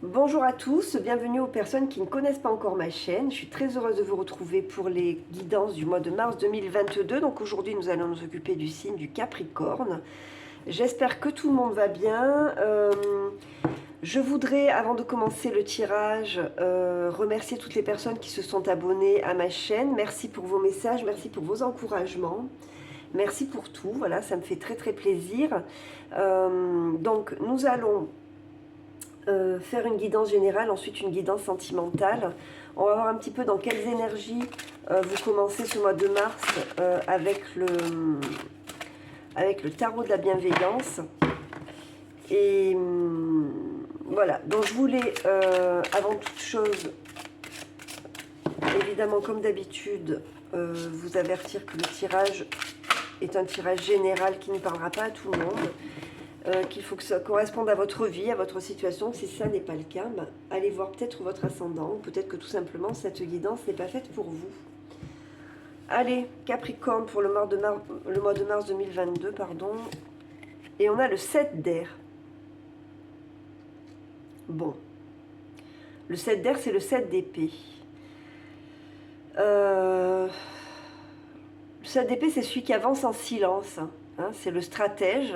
Bonjour à tous, bienvenue aux personnes qui ne connaissent pas encore ma chaîne. Je suis très heureuse de vous retrouver pour les guidances du mois de mars 2022. Donc aujourd'hui, nous allons nous occuper du signe du Capricorne. J'espère que tout le monde va bien. Je voudrais, avant de commencer le tirage, remercier toutes les personnes qui se sont abonnées à ma chaîne. Merci pour vos messages, merci pour vos encouragements. Merci pour tout, voilà, ça me fait très très plaisir. Donc nous allons faire une guidance générale, ensuite une guidance sentimentale. On va voir un petit peu dans quelles énergies vous commencez ce mois de mars avec le tarot de la bienveillance. Et voilà, donc je voulais avant toute chose, évidemment comme d'habitude, vous avertir que le tirage est un tirage général qui ne parlera pas à tout le monde. Qu'il faut que ça corresponde à votre vie, à votre situation. Si ça n'est pas le cas, ben, allez voir peut-être votre ascendant, ou peut-être que tout simplement cette guidance n'est pas faite pour vous. Allez, Capricorne pour le mois de mars 2022, pardon. Et on a le 7 d'air. Bon. Le 7 d'air, c'est le 7 d'épée. Le 7 d'épée, c'est celui qui avance en silence. Hein, c'est le stratège.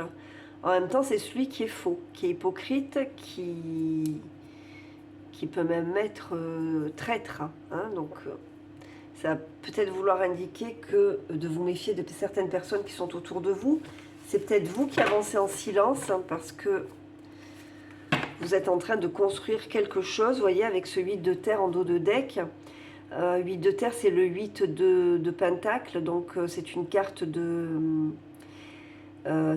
En même temps, c'est celui qui est faux, qui est hypocrite, qui peut même être traître. Hein, donc, ça va peut-être vouloir indiquer que de vous méfier de certaines personnes qui sont autour de vous. C'est peut-être vous qui avancez en silence hein, parce que vous êtes en train de construire quelque chose, vous voyez, avec ce 8 de terre en dos de deck. 8 de terre, c'est le 8 de pentacle, donc c'est une carte de...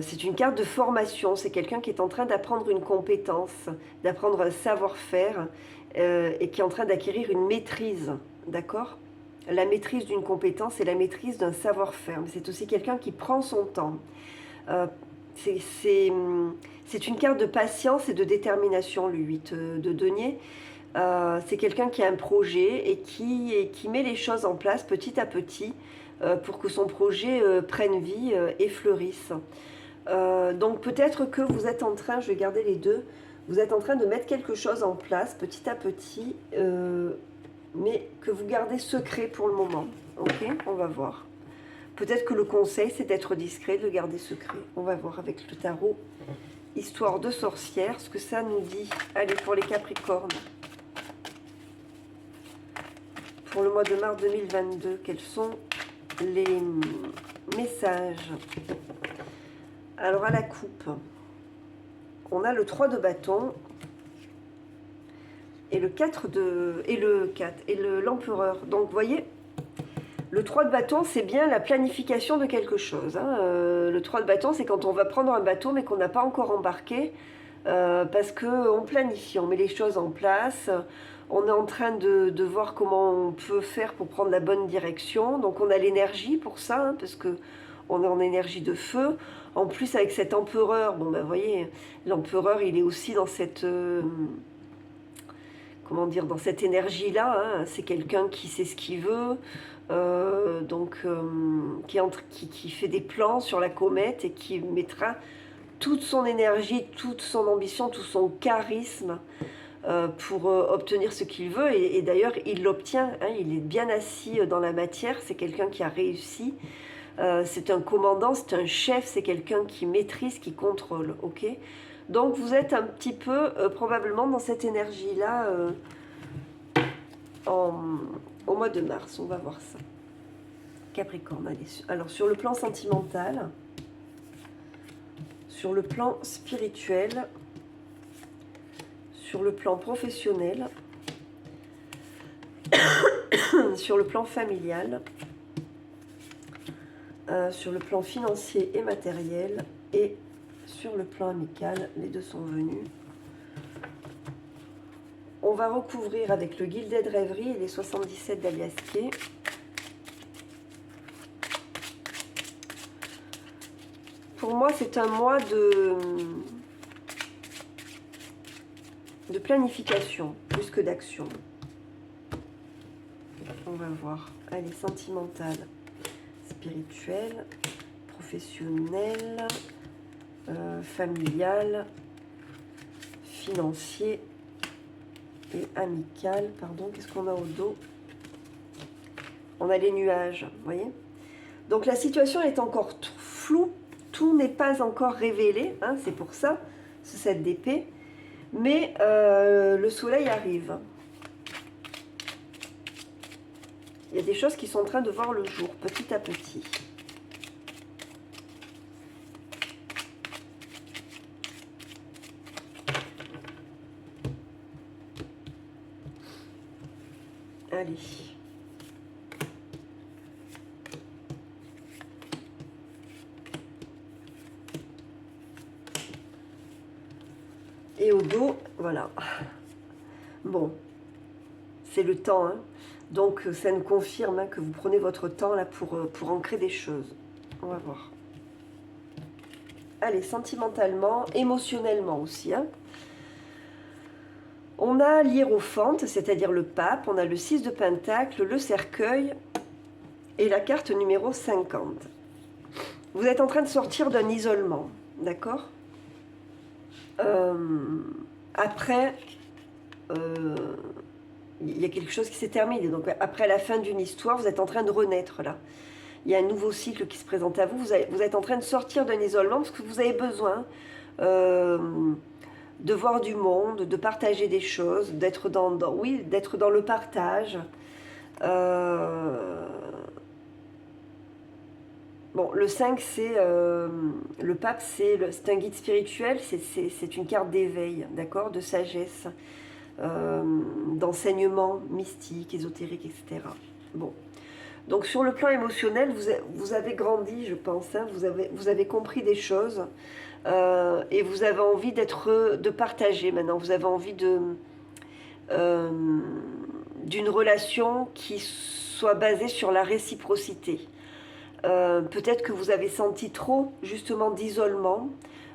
c'est une carte de formation, c'est quelqu'un qui est en train d'apprendre une compétence, d'apprendre un savoir-faire et qui est en train d'acquérir une maîtrise, d'accord? La maîtrise d'une compétence et la maîtrise d'un savoir-faire, mais c'est aussi quelqu'un qui prend son temps. C'est une carte de patience et de détermination, le 8 de denier. C'est quelqu'un qui a un projet et qui met les choses en place petit à petit pour que son projet prenne vie et fleurisse. Donc peut-être que vous êtes en train, je vais garder les deux, vous êtes en train de mettre quelque chose en place petit à petit, mais que vous gardez secret pour le moment. Ok, on va voir. Peut-être que le conseil, c'est d'être discret, de le garder secret. On va voir avec le tarot Histoire de sorcière, ce que ça nous dit. Allez, pour les Capricornes. Pour le mois de mars 2022, quels sont les messages? Alors, à la coupe, on a le 3 de bâton et le 4 de... et le 4 et l'empereur. Donc, vous voyez, le 3 de bâton, c'est bien la planification de quelque chose. Hein. Le 3 de bâton, c'est quand on va prendre un bateau, mais qu'on n'a pas encore embarqué, parce qu'on planifie, on met les choses en place, on est en train de voir comment on peut faire pour prendre la bonne direction. Donc on a l'énergie pour ça, hein, parce que on est en énergie de feu. En plus, avec cet empereur, bon ben vous voyez, l'empereur, il est aussi dans cette... comment dire, dans cette énergie-là, hein. C'est quelqu'un qui sait ce qu'il veut, qui fait des plans sur la comète et qui mettra toute son énergie, toute son ambition, tout son charisme pour obtenir ce qu'il veut. Et d'ailleurs, il l'obtient, hein, il est bien assis dans la matière, c'est quelqu'un qui a réussi. C'est un commandant, c'est un chef, c'est quelqu'un qui maîtrise, qui contrôle, ok? Donc vous êtes un petit peu probablement dans cette énergie-là au mois de mars, on va voir ça. Capricorne, allez. Alors sur le plan sentimental, sur le plan spirituel, sur le plan professionnel, sur le plan familial, sur le plan financier et matériel, et sur le plan amical, les deux sont venus. On va recouvrir avec le Gilded Rêverie et les 77 d'Aliasqué. Pour moi, c'est un mois de planification, plus que d'action. On va voir. Allez, sentimental, spirituel, professionnel, familial, financier et amical. Pardon, qu'est-ce qu'on a au dos? On a les nuages, vous voyez. Donc la situation est encore floue, tout n'est pas encore révélé, hein, c'est pour ça, ce 7 d'épée. Mais le soleil arrive. Il y a des choses qui sont en train de voir le jour, petit à petit. Allez. Et au dos, voilà. Bon, c'est le temps, hein. Donc ça nous confirme, hein, que vous prenez votre temps là pour ancrer des choses. On va voir. Allez, sentimentalement, émotionnellement aussi, hein. On a l'hiérophante, c'est-à-dire le pape, on a le 6 de pentacle, le cercueil et la carte numéro 50. Vous êtes en train de sortir d'un isolement, d'accord? Après, il y a quelque chose qui s'est terminé. Donc après la fin d'une histoire, vous êtes en train de renaître là. Il y a un nouveau cycle qui se présente à vous. Vous êtes en train de sortir d'un isolement parce que vous avez besoin de voir du monde, de partager des choses, d'être oui, d'être dans le partage. Bon, le 5, c'est le pape, c'est un guide spirituel, c'est une carte d'éveil, d'accord, de sagesse, d'enseignement mystique, ésotérique, etc. Bon, donc sur le plan émotionnel, vous avez grandi, je pense, hein, vous avez compris des choses et vous avez envie de partager maintenant, vous avez envie d'une relation qui soit basée sur la réciprocité. Peut-être que vous avez senti trop justement d'isolement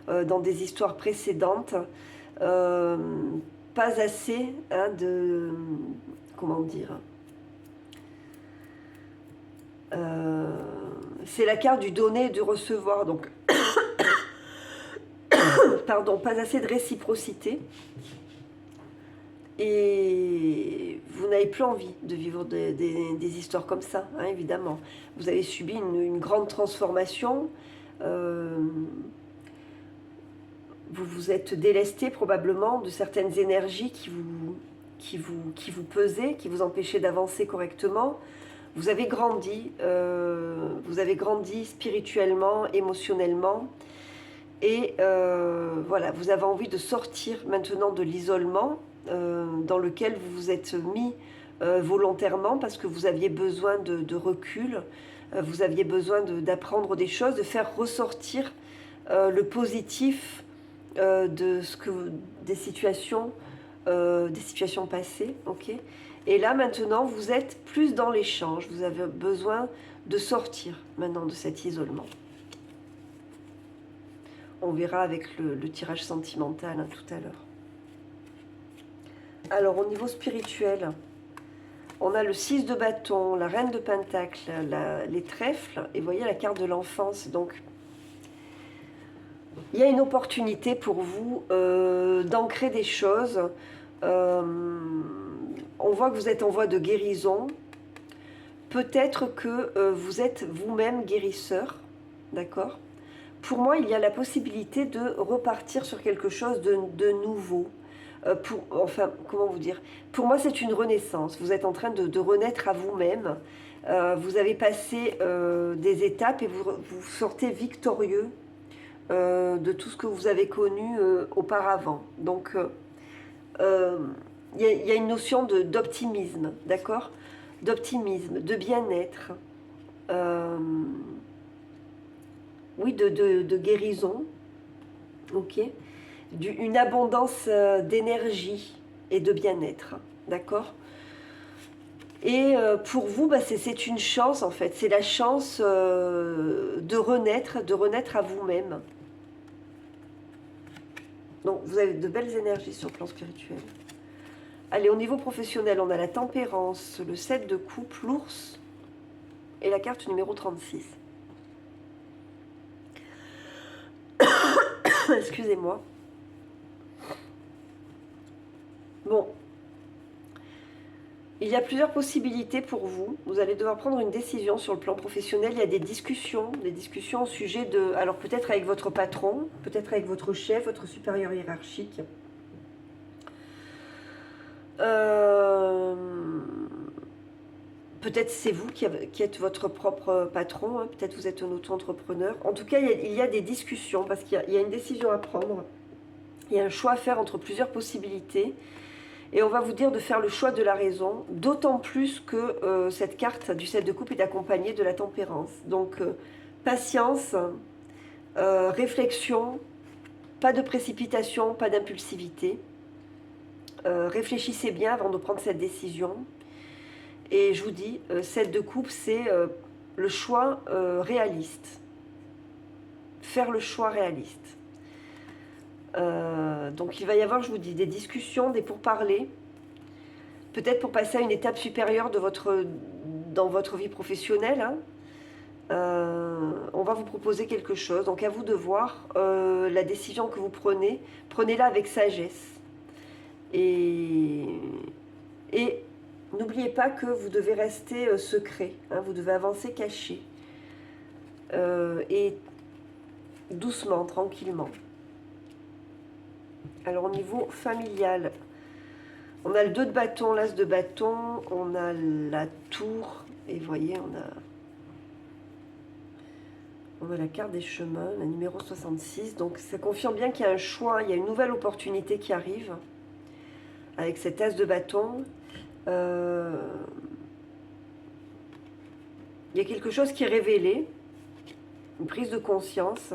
dans des histoires précédentes, pas assez, hein, de, comment dire, c'est la carte du donner et du recevoir, donc pardon, pas assez de réciprocité. Et vous n'avez plus envie de vivre des histoires comme ça, hein, évidemment. Vous avez subi une grande transformation. Vous vous êtes délesté probablement de certaines énergies qui vous pesaient, qui vous empêchaient d'avancer correctement. Vous avez grandi spirituellement, émotionnellement. Et voilà, vous avez envie de sortir maintenant de l'isolement dans lequel vous vous êtes mis volontairement parce que vous aviez besoin de recul, vous aviez besoin d'apprendre des choses, de faire ressortir le positif des situations passées, ok. Et là maintenant vous êtes plus dans l'échange, vous avez besoin de sortir maintenant de cet isolement. On verra avec le tirage sentimental, hein, tout à l'heure. Alors, au niveau spirituel, on a le 6 de bâton, la reine de pentacle, les trèfles, et vous voyez la carte de l'enfance. Donc, il y a une opportunité pour vous d'ancrer des choses. On voit que vous êtes en voie de guérison. Peut-être que vous êtes vous-même guérisseur, d'accord ? Pour moi, il y a la possibilité de repartir sur quelque chose de nouveau. Enfin, comment vous dire? Pour moi, c'est une renaissance. Vous êtes en train de renaître à vous-même. Vous avez passé des étapes et vous sortez victorieux de tout ce que vous avez connu auparavant. Donc, il y a une notion d'optimisme, d'accord? D'optimisme, de bien-être. Oui, de guérison, ok, une abondance d'énergie et de bien-être, d'accord. Et pour vous, bah, c'est une chance en fait, c'est la chance de renaître à vous-même. Donc vous avez de belles énergies sur le plan spirituel. Allez, au niveau professionnel, on a la tempérance, le 7 de coupe, l'ours et la carte numéro 36. Excusez-moi. Bon, Il y a plusieurs possibilités pour vous. Vous allez devoir prendre une décision sur le plan professionnel. Il y a des discussions au sujet de... Alors peut-être avec votre patron, peut-être avec votre chef, votre supérieur hiérarchique. Peut-être c'est vous qui êtes votre propre patron, hein. Peut-être vous êtes un auto-entrepreneur. En tout cas, il y a des discussions parce qu'il y a une décision à prendre. Il y a un choix à faire entre plusieurs possibilités. Et on va vous dire de faire le choix de la raison, d'autant plus que cette carte du 7 de coupe est accompagnée de la tempérance. Donc, patience, réflexion, pas de précipitation, pas d'impulsivité. Réfléchissez bien avant de prendre cette décision. Et je vous dis, 7 de coupe, c'est le choix réaliste. Faire le choix réaliste. Donc il va y avoir, je vous dis, des discussions, des pourparlers, peut-être pour passer à une étape supérieure dans votre vie professionnelle, hein. On va vous proposer quelque chose, donc à vous de voir la décision que vous prenez, prenez-la avec sagesse. Et n'oubliez pas que vous devez rester secret, hein, vous devez avancer caché, et doucement, tranquillement. Alors au niveau familial, on a le 2 de bâton, l'as de bâton, on a la tour, et vous voyez, on a la carte des chemins, la numéro 66. Donc ça confirme bien qu'il y a un choix, il y a une nouvelle opportunité qui arrive, avec cet as de bâton. Il y a quelque chose qui est révélé, une prise de conscience.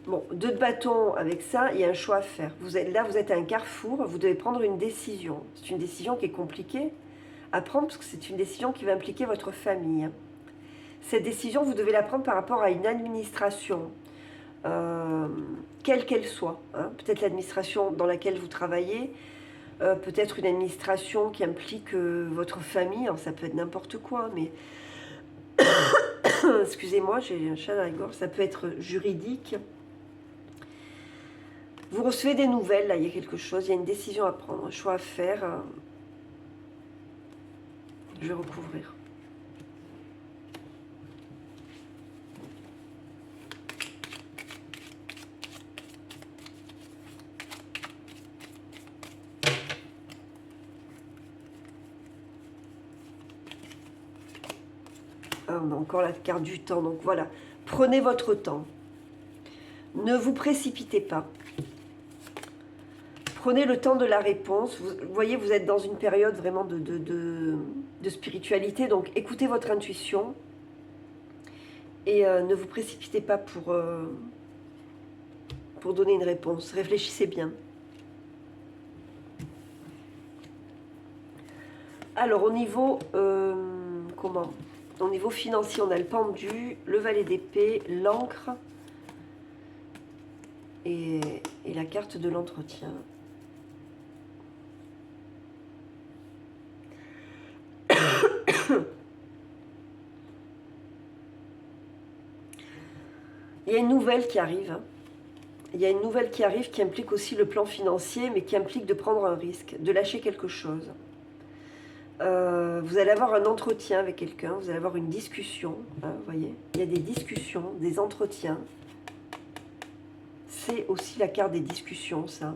Bon, 2 de bâton avec ça, il y a un choix à faire. Vous êtes à un carrefour, vous devez prendre une décision. C'est une décision qui est compliquée à prendre parce que c'est une décision qui va impliquer votre famille. Cette décision, vous devez la prendre par rapport à une administration, quelle qu'elle soit, hein. Peut-être l'administration dans laquelle vous travaillez, peut-être une administration qui implique votre famille, alors ça peut être n'importe quoi, mais excusez-moi, j'ai un chat dans la gorge, ça peut être juridique. Vous recevez des nouvelles, là, il y a quelque chose, il y a une décision à prendre, un choix à faire. Je vais recouvrir. Ah, on a encore la carte du temps, donc voilà. Prenez votre temps. Ne vous précipitez pas. Prenez le temps de la réponse. Vous voyez, vous êtes dans une période vraiment de spiritualité, donc écoutez votre intuition et ne vous précipitez pas pour donner une réponse. Réfléchissez bien. Alors, au niveau, au niveau financier, on a le pendu, le valet d'épée, l'encre et la carte de l'entretien. Il y a une nouvelle qui arrive, hein. Il y a une nouvelle qui arrive qui implique aussi le plan financier, mais qui implique de prendre un risque, de lâcher quelque chose. Vous allez avoir un entretien avec quelqu'un, vous allez avoir une discussion, hein, vous voyez. Il y a des discussions, des entretiens. C'est aussi la carte des discussions, ça.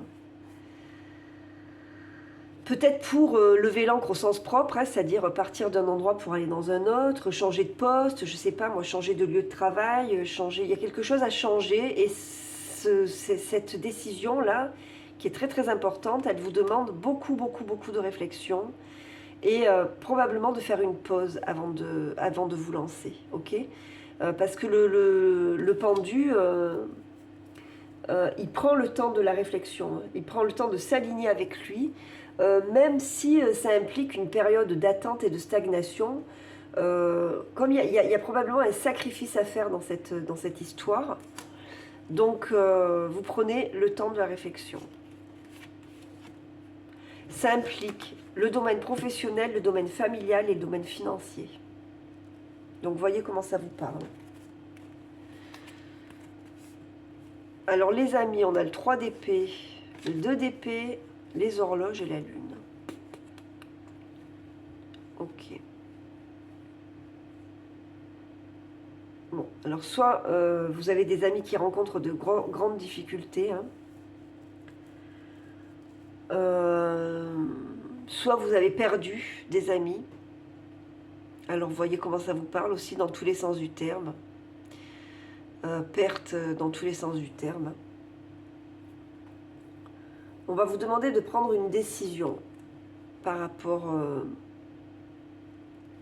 Peut-être pour lever l'ancre au sens propre, hein, c'est-à-dire partir d'un endroit pour aller dans un autre, changer de poste, je ne sais pas moi, changer de lieu de travail, changer. Il y a quelque chose à changer et cette décision-là, qui est très très importante, elle vous demande beaucoup de réflexion et probablement de faire une pause avant de vous lancer, ok. Parce que le pendu, il prend le temps de la réflexion, hein. Il prend le temps de s'aligner avec lui. Même si ça implique une période d'attente et de stagnation, comme il y a probablement un sacrifice à faire dans cette histoire, donc vous prenez le temps de la réflexion. Ça implique le domaine professionnel, le domaine familial et le domaine financier. Donc voyez comment ça vous parle. Alors les amis, on a le 3 d'épée, le 2 d'épée, les horloges et la lune. Ok. Bon, alors soit vous avez des amis qui rencontrent de grandes difficultés, hein. Soit vous avez perdu des amis. Alors voyez comment ça vous parle aussi dans tous les sens du terme. Perte dans tous les sens du terme. On va vous demander de prendre une décision par rapport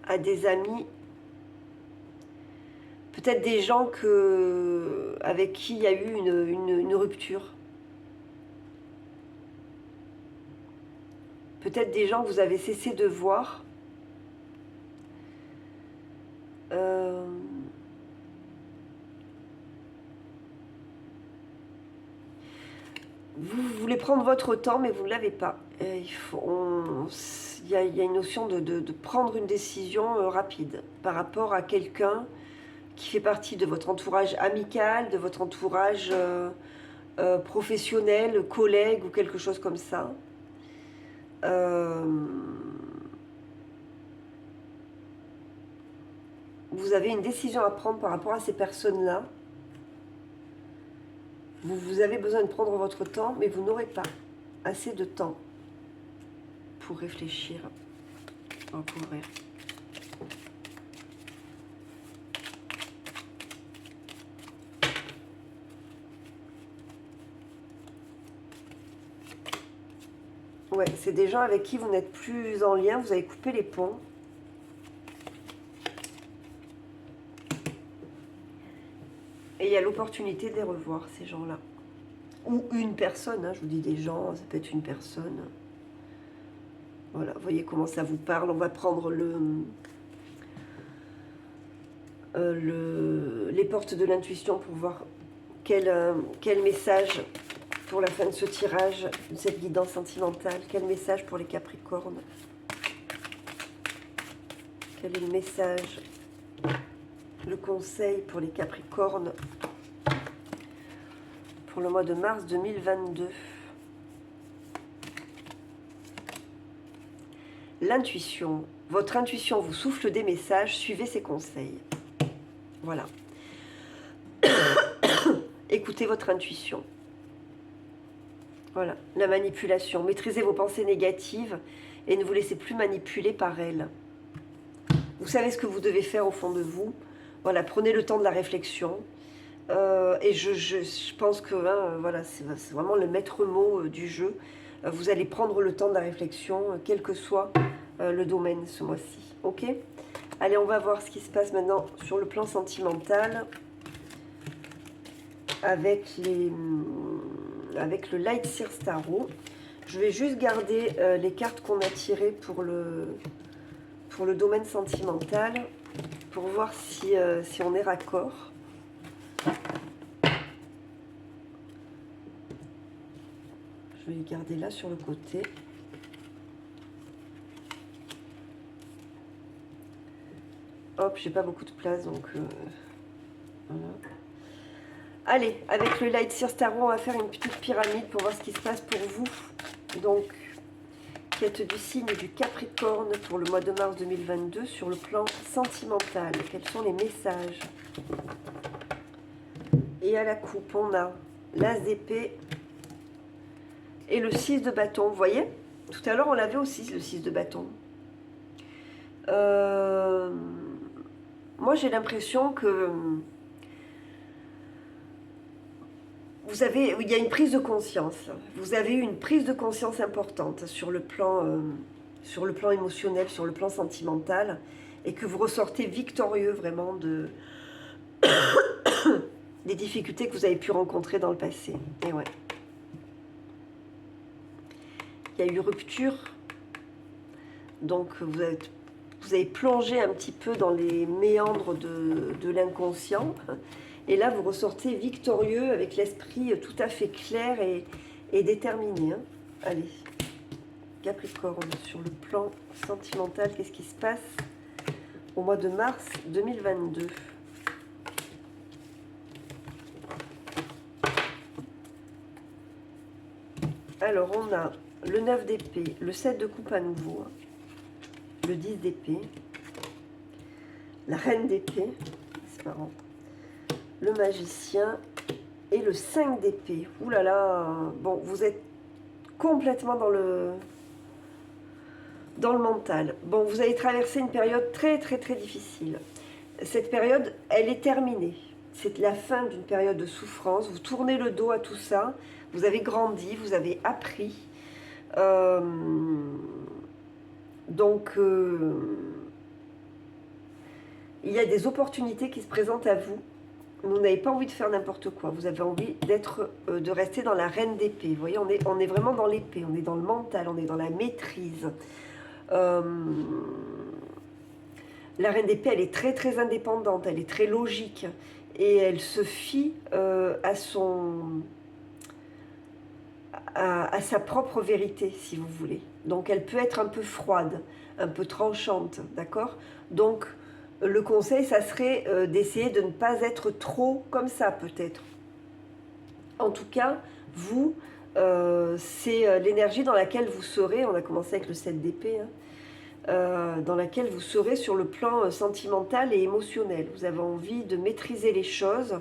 à des amis. Peut-être des gens avec qui il y a eu une rupture. Peut-être des gens que vous avez cessé de voir. Vous voulez prendre votre temps, mais vous ne l'avez pas. Il y a une notion de prendre une décision rapide par rapport à quelqu'un qui fait partie de votre entourage amical, de votre entourage professionnel, collègue ou quelque chose comme ça. Vous avez une décision à prendre par rapport à ces personnes-là. Vous avez besoin de prendre votre temps, mais vous n'aurez pas assez de temps pour réfléchir. On va couvrir. Ouais, c'est des gens avec qui vous n'êtes plus en lien, vous avez coupé les ponts. Et il y a l'opportunité de les revoir, ces gens-là. Ou une personne, hein, je vous dis des gens, ça peut être une personne. Voilà, vous voyez comment ça vous parle. On va prendre les portes de l'intuition pour voir quel message pour la fin de ce tirage, de cette guidance sentimentale. Quel message pour les Capricornes? Quel est le message, le conseil pour les Capricornes pour le mois de mars 2022? L'intuition. Votre intuition vous souffle des messages, suivez ses conseils. Voilà. Écoutez votre intuition. Voilà, la manipulation. Maîtrisez vos pensées négatives et ne vous laissez plus manipuler par elles. Vous savez ce que vous devez faire au fond de vous. Voilà, prenez le temps de la réflexion. Et je pense que voilà, c'est vraiment le maître mot du jeu. Vous allez prendre le temps de la réflexion, quel que soit le domaine ce mois-ci. Ok? Allez, on va voir ce qui se passe maintenant sur le plan sentimental avec le Light Seer Tarot. Je vais juste garder les cartes qu'on a tirées pour le domaine sentimental pour voir si on est raccord. Je vais les garder là sur le côté. Hop, j'ai pas beaucoup de place, donc voilà. Allez, avec le Light Seer Tarot, on va faire une petite pyramide pour voir ce qui se passe pour vous. Donc, quête du signe du Capricorne pour le mois de mars 2022 sur le plan sentimental. Quels sont les messages? Et à la coupe, on a l'As d'épée et le 6 de bâton. Vous voyez? Tout à l'heure, on l'avait aussi, le 6 de bâton. Moi, j'ai l'impression que il y a une prise de conscience. Vous avez eu une prise de conscience importante sur le plan émotionnel, sur le plan sentimental, et que vous ressortez victorieux vraiment des difficultés que vous avez pu rencontrer dans le passé. Et ouais. Il y a eu rupture, donc vous avez plongé un petit peu dans les méandres de l'inconscient. Et là, vous ressortez victorieux avec l'esprit tout à fait clair et déterminé. Hein. Allez, Capricorne, sur le plan sentimental, qu'est-ce qui se passe au mois de mars 2022? Alors, on a le 9 d'épée, le 7 de coupe à nouveau, le 10 d'épée, la reine d'épée, c'est marrant, le magicien et le 5 d'épée. Ouh là là, bon, vous êtes complètement dans le mental. Bon, vous avez traversé une période très très très difficile. Cette période, elle est terminée. C'est la fin d'une période de souffrance. Vous tournez le dos à tout ça. Vous avez grandi, vous avez appris. Donc, il y a des opportunités qui se présentent à vous. Vous n'avez pas envie de faire n'importe quoi. Vous avez envie d'être, de rester dans la reine d'épée. Vous voyez, on est vraiment dans l'épée. On est dans le mental. On est dans la maîtrise. La reine d'épée, elle est très très indépendante. Elle est très logique. Et elle se fie à sa propre vérité, si vous voulez. Donc elle peut être un peu froide, un peu tranchante, d'accord? Donc le conseil, ça serait d'essayer de ne pas être trop comme ça, peut-être. En tout cas, vous, c'est l'énergie dans laquelle vous serez, on a commencé avec le 7 d'épée, dans laquelle vous serez sur le plan sentimental et émotionnel. Vous avez envie de maîtriser les choses.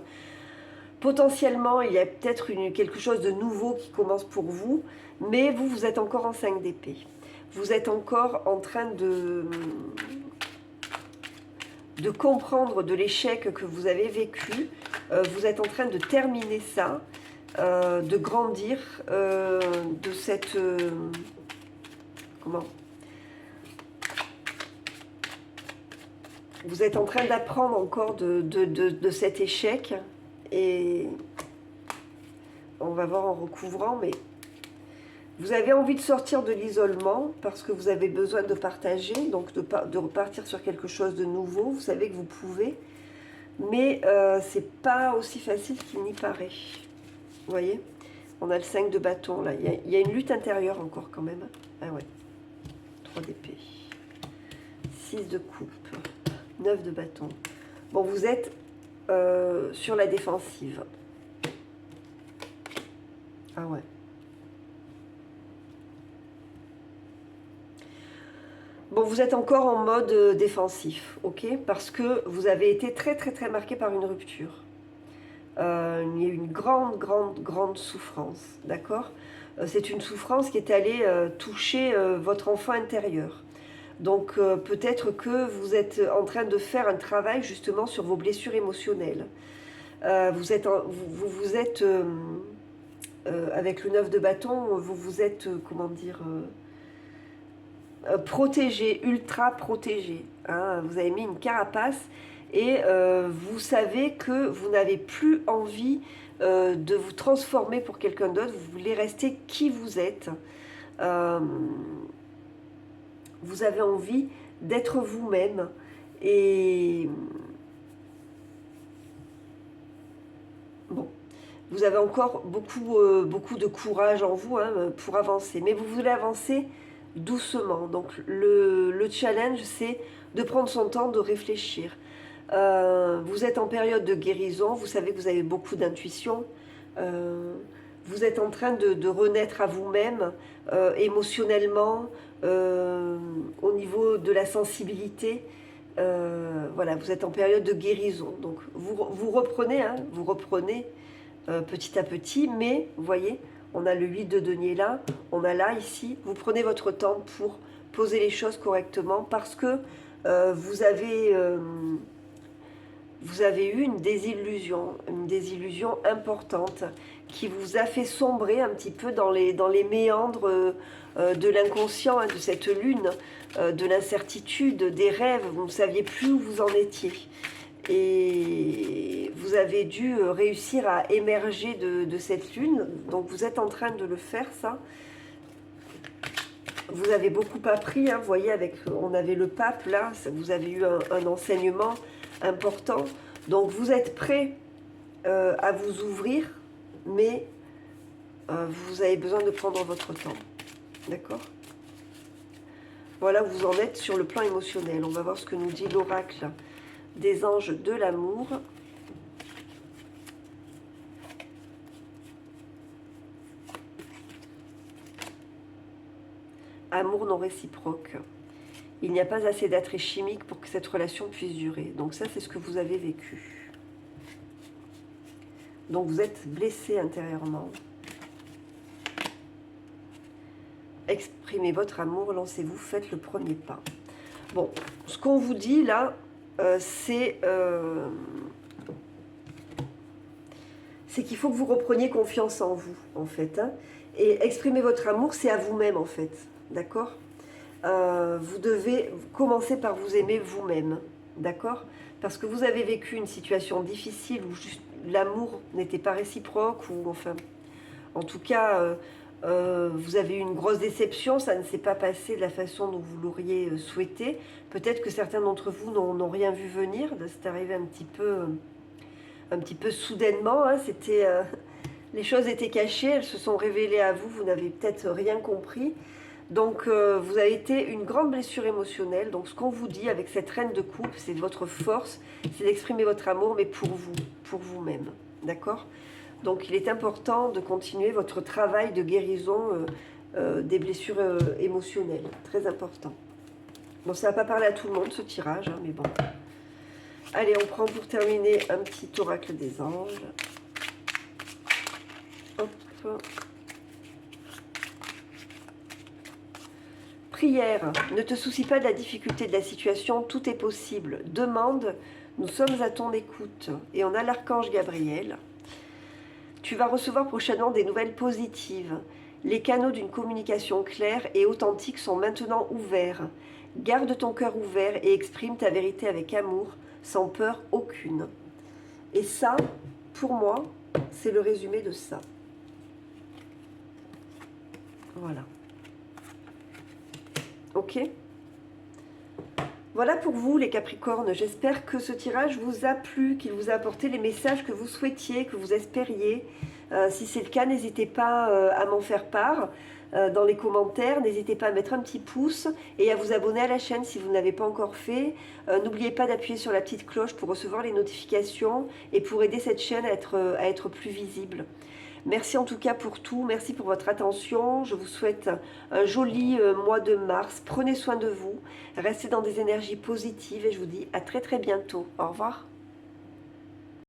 Potentiellement, il y a peut-être quelque chose de nouveau qui commence pour vous, mais vous êtes encore en 5 d'épée. Vous êtes encore en train de comprendre de l'échec que vous avez vécu. Vous êtes en train de terminer ça, de grandir, de cette... comment ? Vous êtes en train d'apprendre encore de cet échec. Et on va voir en recouvrant, mais vous avez envie de sortir de l'isolement parce que vous avez besoin de partager, donc de repartir sur quelque chose de nouveau. Vous savez que vous pouvez, mais c'est pas aussi facile qu'il n'y paraît. Vous voyez, on a le 5 de bâton là. Il y a une lutte intérieure encore quand même. Ah ouais, 3 d'épée, 6 de coupe, 9 de bâton. Bon, vous êtes sur la défensive. Ah ouais. Bon, vous êtes encore en mode défensif, ok? Parce que vous avez été très très très marqué par une rupture. Il y a eu une grande souffrance, d'accord? C'est une souffrance qui est allée toucher votre enfant intérieur. Donc peut-être que vous êtes en train de faire un travail justement sur vos blessures émotionnelles. Vous êtes avec le 9 de bâton, vous êtes, comment dire, protégé, ultra protégé. Hein. Vous avez mis une carapace et vous savez que vous n'avez plus envie de vous transformer pour quelqu'un d'autre. Vous voulez rester qui vous êtes. Vous avez envie d'être vous-même et bon, vous avez encore beaucoup de courage en vous pour avancer, mais vous voulez avancer doucement. Donc le challenge, c'est de prendre son temps, de réfléchir. Vous êtes en période de guérison, vous savez que vous avez beaucoup d'intuition. Vous êtes en train de renaître à vous-même émotionnellement, au niveau de la sensibilité. Voilà, vous êtes en période de guérison. Donc vous reprenez, petit à petit, mais vous voyez, on a le 8 de denier là, on a là, ici. Vous prenez votre temps pour poser les choses correctement parce que vous avez eu une désillusion importante qui vous a fait sombrer un petit peu dans les méandres de l'inconscient, de cette lune, de l'incertitude, des rêves. Vous ne saviez plus où vous en étiez. Et vous avez dû réussir à émerger de cette lune. Donc vous êtes en train de le faire, ça. Vous avez beaucoup appris, vous voyez, on avait le pape là, vous avez eu un enseignement important. Donc vous êtes prêt à vous ouvrir, mais vous avez besoin de prendre votre temps. D'accord? Voilà où vous en êtes sur le plan émotionnel. On va voir ce que nous dit l'oracle des anges de l'amour. amour non réciproque. Il n'y a pas assez d'attrait chimique pour que cette relation puisse durer. Donc ça, c'est ce que vous avez vécu. Donc vous êtes blessé intérieurement. Exprimez votre amour, lancez-vous, faites le premier pas. Bon, ce qu'on vous dit là, c'est qu'il faut que vous repreniez confiance en vous, en fait. Hein. Et exprimer votre amour, c'est à vous-même, en fait. D'accord ? Vous devez commencer par vous aimer vous-même. D'accord ? Parce que vous avez vécu une situation difficile où juste l'amour n'était pas réciproque, ou enfin, en tout cas, vous avez eu une grosse déception, ça ne s'est pas passé de la façon dont vous l'auriez souhaité. Peut-être que certains d'entre vous n'ont rien vu venir, c'est arrivé un petit peu soudainement. Hein, les choses étaient cachées, elles se sont révélées à vous, vous n'avez peut-être rien compris. Donc vous avez été une grande blessure émotionnelle. Donc ce qu'on vous dit avec cette reine de coupe, c'est votre force, c'est d'exprimer votre amour, mais pour vous, pour vous-même. D'accord ? Donc il est important de continuer votre travail de guérison des blessures émotionnelles. Très important. Bon, ça ne va pas parler à tout le monde ce tirage, hein, mais bon. Allez, on prend pour terminer un petit oracle des anges. Hop. Prière, ne te soucie pas de la difficulté de la situation, tout est possible. Demande, nous sommes à ton écoute. Et on a l'archange Gabriel. Tu vas recevoir prochainement des nouvelles positives. Les canaux d'une communication claire et authentique sont maintenant ouverts. Garde ton cœur ouvert et exprime ta vérité avec amour, sans peur aucune. Et ça, pour moi, c'est le résumé de ça. Voilà. Ok ? Voilà pour vous les Capricornes, j'espère que ce tirage vous a plu, qu'il vous a apporté les messages que vous souhaitiez, que vous espériez. Si c'est le cas, n'hésitez pas à m'en faire part dans les commentaires, n'hésitez pas à mettre un petit pouce et à vous abonner à la chaîne si vous ne l'avez pas encore fait. N'oubliez pas d'appuyer sur la petite cloche pour recevoir les notifications et pour aider cette chaîne à être plus visible. Merci en tout cas pour tout, merci pour votre attention. Je vous souhaite un joli mois de mars. Prenez soin de vous, restez dans des énergies positives et je vous dis à très très bientôt. Au revoir.